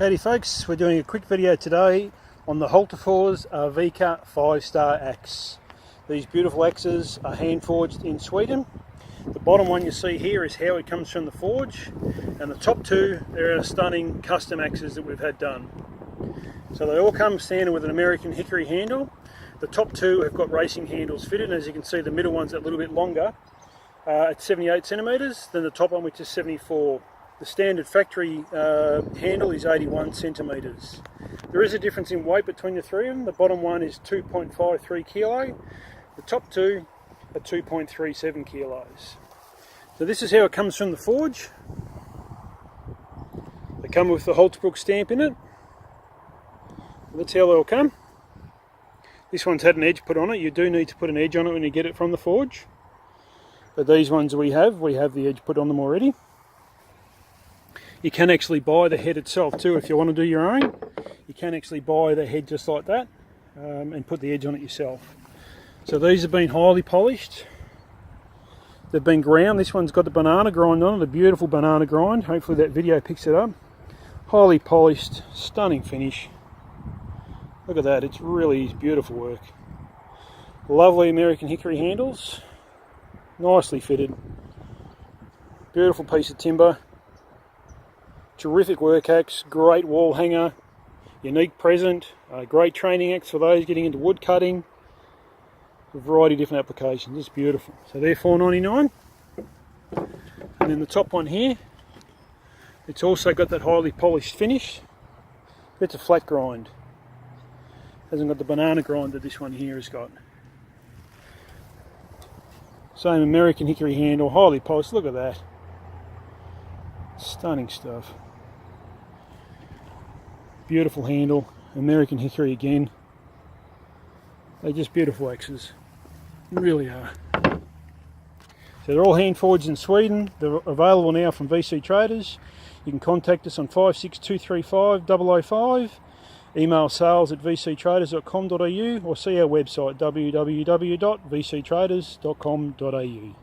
Howdy folks, we're doing a quick video today on the Hultafors Arvika 5-star axe. These beautiful axes are hand forged in Sweden. The bottom one you see here is how it comes from the forge, and the top two are stunning custom axes that we've had done. So they all come standard with an American hickory handle. The top two have got racing handles fitted, and as you can see the middle one's a little bit longer at 78 centimetres than the top one, which is 74. The standard factory handle is 81 centimetres. There is a difference in weight between the three of them. The bottom one is 2.53 kilo. The top two are 2.37 kilos. So this is how it comes from the forge. They come with the Hultafors Bruk stamp in it. That's how they'll come. This one's had an edge put on it. You do need to put an edge on it when you get it from the forge. But these ones we have the edge put on them already. You can actually buy the head itself too if you want to do your own. You can actually buy the head just like that and put the edge on it yourself. So these have been highly polished. They've been ground. This one's got the banana grind on it, a beautiful banana grind. Hopefully that video picks it up. Highly polished, stunning finish. Look at that, it's really beautiful work. Lovely American hickory handles, nicely fitted. Beautiful piece of timber. Terrific work axe, great wall hanger, unique present, great training axe for those getting into wood cutting. A variety of different applications, it's beautiful. So they're $4.99. And then the top one here, it's also got that highly polished finish. It's a flat grind. Hasn't got the banana grind that this one here has got. Same American hickory handle, highly polished, look at that. Stunning stuff. Beautiful handle, American hickory again. They're just beautiful axes, they really are. So they're all hand forged in Sweden. They're available now from VC Traders. You can contact us on 56235 005, email sales@vctraders.com.au, or see our website www.vctraders.com.au.